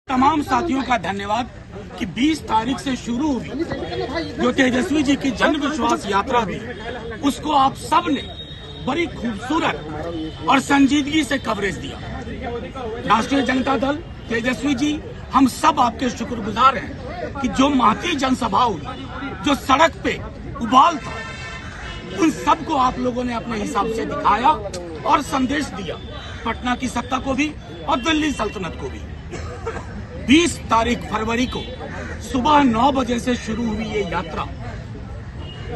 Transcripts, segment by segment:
तमाम साथियों का धन्यवाद कि 20 तारीख से शुरू हुई जो तेजस्वी जी की जन विश्वास यात्रा थी, उसको आप सब ने बड़ी खूबसूरत और संजीदगी से कवरेज दिया। राष्ट्रीय जनता दल, तेजस्वी जी, हम सब आपके शुक्रगुजार हैं कि जो महती जनसभा हुई, जो सड़क पे उबाल था, उन सबको आप लोगों ने अपने हिसाब से दिखाया और संदेश दिया, पटना की सत्ता को भी और दिल्ली सल्तनत को भी। 20 तारीख फरवरी को सुबह 9 बजे से शुरू हुई ये यात्रा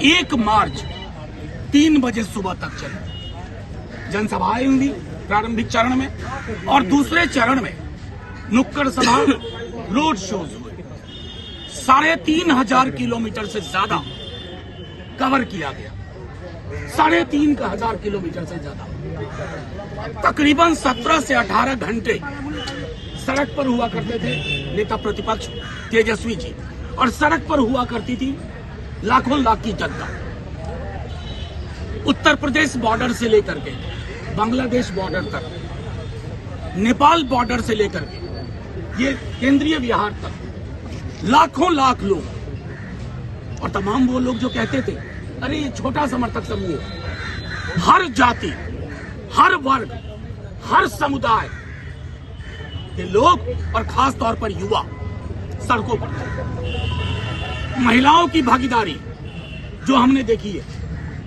1 मार्च 3 बजे सुबह तक चली। जनसभाएं हुई प्रारंभिक चरण में और दूसरे चरण में नुक्कड़ सभा, रोड शोज हुए। 3,500 किलोमीटर से ज्यादा कवर किया गया। 3,500 किलोमीटर से ज्यादा, तकरीबन 17 से 18 घंटे सड़क पर हुआ करते थे नेता प्रतिपक्ष तेजस्वी जी, और सड़क पर हुआ करती थी लाखों लाख की जनता। उत्तर प्रदेश बॉर्डर से लेकर के बांग्लादेश बॉर्डर तक, नेपाल बॉर्डर से लेकर के ये केंद्रीय बिहार तक लाखों लाख लोग, और तमाम वो लोग जो कहते थे अरे ये छोटा समर्थक समूह, हर जाति, हर वर्ग, हर समुदाय के लोग और खास तौर पर युवा सड़कों पर थे। महिलाओं की भागीदारी जो हमने देखी है,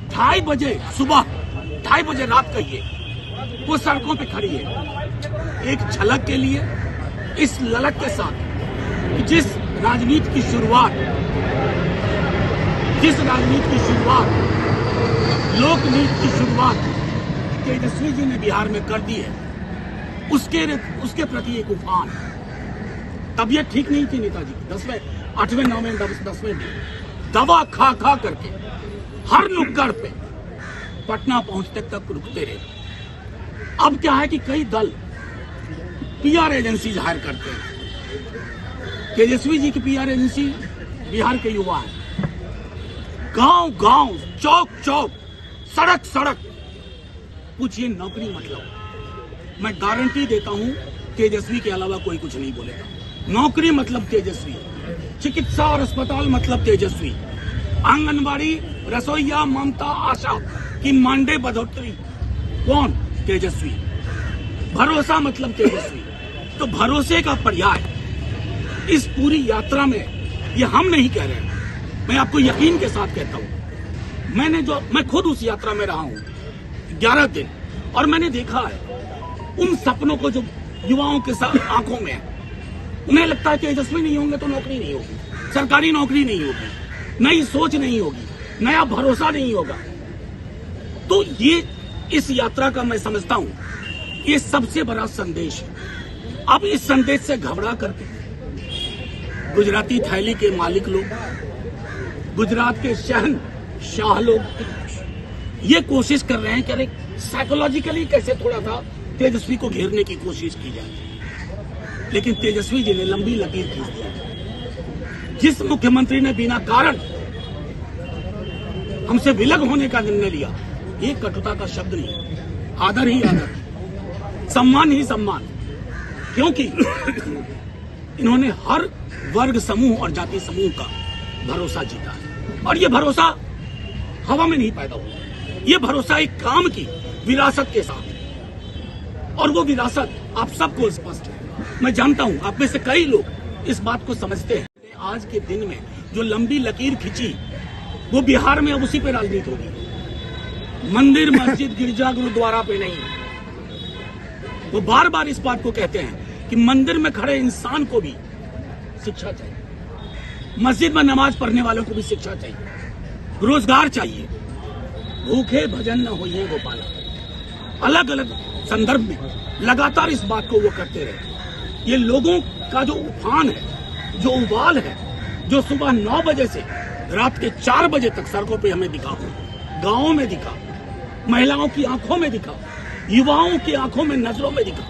2:30 बजे सुबह, 2:30 बजे रात कहिए, वो सड़कों पे खड़ी है एक झलक के लिए, इस ललक के साथ कि जिस राजनीति की शुरुआत, लोकनीति की शुरुआत तेजस्वी जी ने बिहार में कर दी है, उसके प्रति एक उफान। तबीयत ठीक नहीं थी नेताजी की, 10वें, 8वें, 9वें, 10वें दिन दवा खा खा करके हर नुक्कड़ पे पटना पहुंचने तक रुकते रहे। अब क्या है कि कई दल पीआर एजेंसी हायर करते हैं। तेजस्वी जी की पीआर एजेंसी बिहार के युवा है। गांव गांव, चौक चौक, सड़क सड़क पूछिए नौकरी मतलब। मैं गारंटी देता हूं तेजस्वी के अलावा कोई कुछ नहीं बोलेगा। नौकरी मतलब तेजस्वी, चिकित्सा और अस्पताल मतलब तेजस्वी, आंगनबाड़ी, रसोईया, ममता, आशा की मानदेय बढ़ोतरी कौन? तेजस्वी। भरोसा मतलब तेजस्वी। तो भरोसे का पर्याय इस पूरी यात्रा में, ये हम नहीं कह रहे, मैं आपको यकीन के साथ कहता हूं। मैं खुद उस यात्रा में रहा हूं 11 दिन, और मैंने देखा है उन सपनों को जो युवाओं के साथ आंखों में है। उन्हें लगता है कि तेजस्वी नहीं होंगे तो नौकरी नहीं होगी, सरकारी नौकरी नहीं होगी, नई सोच नहीं होगी, नया भरोसा नहीं होगा। तो ये इस यात्रा का मैं समझता हूं ये सबसे बड़ा संदेश है। अब इस संदेश से घबरा करके गुजराती थैली के मालिक लोग, गुजरात के शहंशाह लोग ये कोशिश कर रहे हैं कि अरे साइकोलॉजिकली कैसे थोड़ा सा तेजस्वी को घेरने की कोशिश की जाए, लेकिन तेजस्वी जी ने लंबी लकीर खींच दी। जिस मुख्यमंत्री ने बिना कारण हमसे विलग होने का निर्णय लिया, ये कटुता का शब्द नहीं, आदर ही आदर, सम्मान ही सम्मान, क्योंकि इन्होंने हर वर्ग समूह और जाति समूह का भरोसा जीता है। और ये भरोसा हवा में नहीं पैदा हुआ, ये भरोसा एक काम की विरासत के साथ, और वो विरासत आप सबको स्पष्ट है। मैं जानता हूं आप में से कई लोग इस बात को समझते हैं। आज के दिन में जो लंबी लकीर खींची, वो बिहार में अब उसी पे राजनीति होगी, मंदिर, मस्जिद, गिरजा, गुरुद्वारा पे नहीं। वो बार बार इस बात को कहते हैं कि मंदिर में खड़े इंसान को भी शिक्षा चाहिए, मस्जिद में नमाज पढ़ने वालों को भी शिक्षा चाहिए, रोजगार चाहिए, भूखे भजन न होइए गोपाला। अलग अलग संदर्भ में लगातार इस बात को वो करते रहे। ये लोगों का जो उफान है, जो उबाल है, जो सुबह 9 बजे से रात के 4 बजे तक सड़कों पे हमें दिखा, गांवों में दिखा, महिलाओं की आंखों में दिखा, युवाओं की आंखों में, नजरों में दिखा,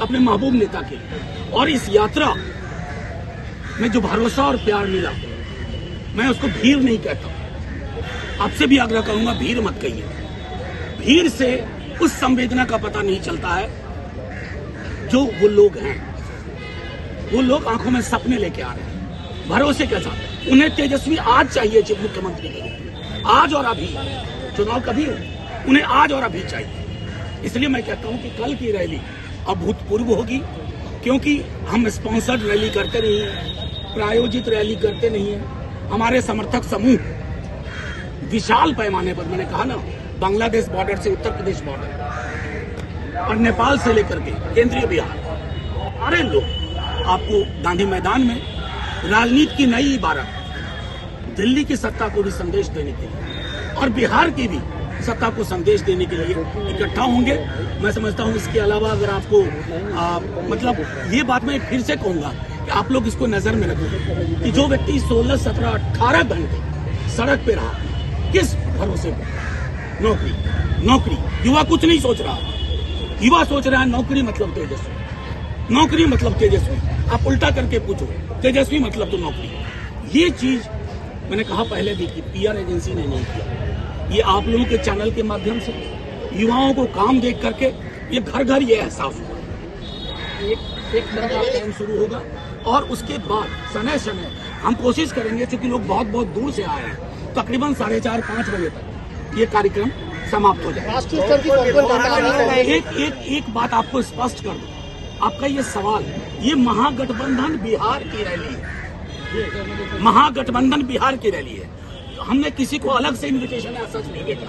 अपने महबूब नेता के। और इस यात्रा में जो भरोसा और प्यार मिला, मैं उसको भीड़ नहीं कहता। आपसे भी आग्रह करूंगा, भीड़ मत कहिए। भीड़ से उस संवेदना का पता नहीं चलता है जो वो लोग हैं। वो लोग आंखों में सपने लेके आ रहे हैं, भरोसे के साथ। उन्हें तेजस्वी आज चाहिए चीफ मुख्यमंत्री के रूप में, आज और अभी। चुनाव कभी हो, उन्हें आज और अभी चाहिए। इसलिए मैं कहता हूं कि कल की रैली अभूतपूर्व होगी, क्योंकि हम स्पॉन्सर्ड रैली करते नहीं हैं, प्रायोजित रैली करते नहीं हैं। हमारे समर्थक समूह विशाल पैमाने पर, मैंने कहा ना, बांग्लादेश बॉर्डर से उत्तर प्रदेश बॉर्डर और नेपाल से लेकर के केंद्रीय बिहार, सारे लोग आपको गांधी मैदान में राजनीति की नई इबारत, दिल्ली की सत्ता को भी संदेश देने के लिए और बिहार की भी सत्ता को संदेश देने के लिए इकट्ठा होंगे। मैं समझता हूं इसके अलावा अगर आपको मतलब ये बात मैं फिर से कहूंगा कि आप लोग इसको नजर में रखें कि जो व्यक्ति 16, 17, 18 घंटे सड़क पे रहा, किस भरोसे पर? नौकरी। युवा कुछ नहीं सोच रहा, युवा सोच रहा है नौकरी मतलब तेजस्वी, नौकरी मतलब तेजस्वी। आप उल्टा करके पूछो, तेजस्वी मतलब तो नौकरी। ये चीज मैंने कहा पहले भी कि पीआर एजेंसी ने नहीं किया, ये आप लोगों के चैनल के माध्यम से युवाओं को काम देख करके ये घर घर ये एहसास हुआ। एक तरफ काम शुरू होगा और उसके बाद समय समय हम कोशिश करेंगे, क्योंकि लोग बहुत बहुत दूर से आए हैं, तकरीबन 4:30-5 बजे तक ये कार्यक्रम समाप्त हो जाएगा। एक बात आपको स्पष्ट कर दूं, आपका ये सवाल, ये महागठबंधन बिहार की रैली है, महागठबंधन बिहार की रैली है। हमने किसी को अलग से इन्विटेशन या सच नहीं देगा।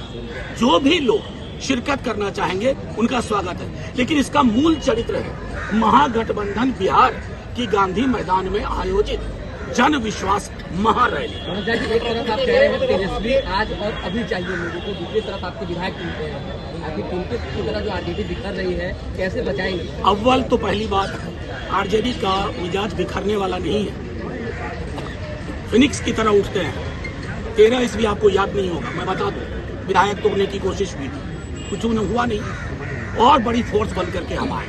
जो भी लोग शिरकत करना चाहेंगे उनका स्वागत है, लेकिन इसका मूल चरित्र है महागठबंधन बिहार की गांधी मैदान में आयोजित जन विश्वास महारैली। एक तरफ आप कह रहे हैं तेजस्वी आज और अभी चाहिए लोगों को, दूसरी तरफ आपके विधायक टीमते हैं, आपकी टीमते की तरह जो आरजेडी बिखर रही है, कैसे बचाएंगे? अव्वल तो पहली बात, आरजेडी का मिजाज बिखरने वाला नहीं है, फिनिक्स की तरह उठते हैं। 13 ईस्वी आपको याद नहीं होगा, मैं बता दूं, विधायक तोड़ने की कोशिश हुई थी, कुछ उन्हें हुआ नहीं और बड़ी फोर्स बन करके हम आए।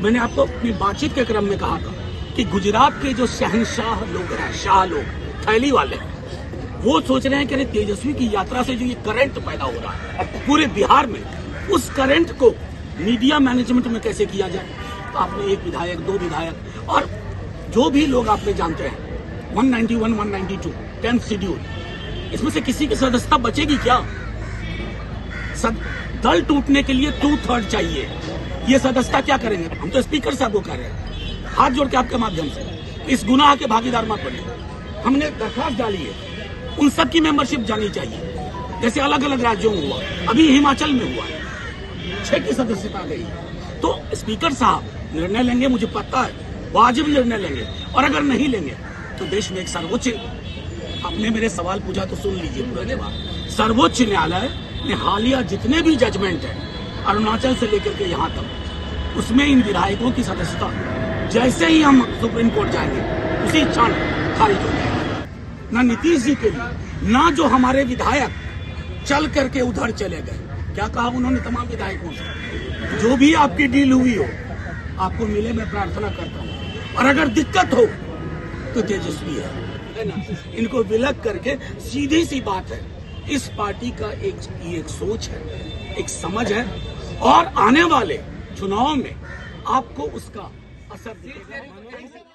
मैंने आपको अपनी बातचीत के क्रम में कहा था कि गुजरात के जो शहंशाह लोग हैं, शाह लोग, थैली वाले, वो सोच रहे हैं कि तेजस्वी की यात्रा से जो ये करंट पैदा हो रहा है पूरे बिहार में, उस करंट को मीडिया मैनेजमेंट में कैसे किया जाए। तो आपने एक विधायक, 2 विधायक और जो भी लोग आपने जानते हैं 191, 192, 10th शेड्यूल, इसमें से किसी की सदस्यता बचेगी क्या? दल टूटने के लिए 2/3 चाहिए। ये सदस्यता क्या करेंगे? हम तो स्पीकर साहब को कह रहे हैं, हाथ जोड़ के आपके माध्यम से, इस गुनाह के भागीदार मत बने। हमने दरखास्त डाली है, उन सब की मेंबरशिप जानी चाहिए, जैसे अलग अलग राज्यों में हुआ, अभी हिमाचल में हुआ, 6 की सदस्यता गई। तो स्पीकर साहब निर्णय लेंगे, मुझे पता है वाजिब निर्णय लेंगे, और अगर नहीं लेंगे तो देश में एक सर्वोच्च, आपने मेरे सवाल पूछा तो सुन लीजिए पूरा जवाब। सर्वोच्च न्यायालय ने हालिया जितने भी जजमेंट है अरुणाचल से लेकर के यहाँ तक, उसमें इन विधायकों की सदस्यता जैसे ही हम सुप्रीम कोर्ट जाएंगे उसी क्षण खारिज हो जाएगी। ना नीतीश जी के लिए, ना जो हमारे विधायक चल करके उधर चले गए, क्या कहा उन्होंने तमाम विधायकों से, जो भी आपकी डील हुई हो आपको मिले, मैं प्रार्थना करता हूँ, और अगर दिक्कत हो तो तेजस्वी है ना, इनको विलग करके, सीधी सी बात है, इस पार्टी का एक सोच है, एक समझ है, और आने वाले चुनाव में आपको उसका असर दिखेगा।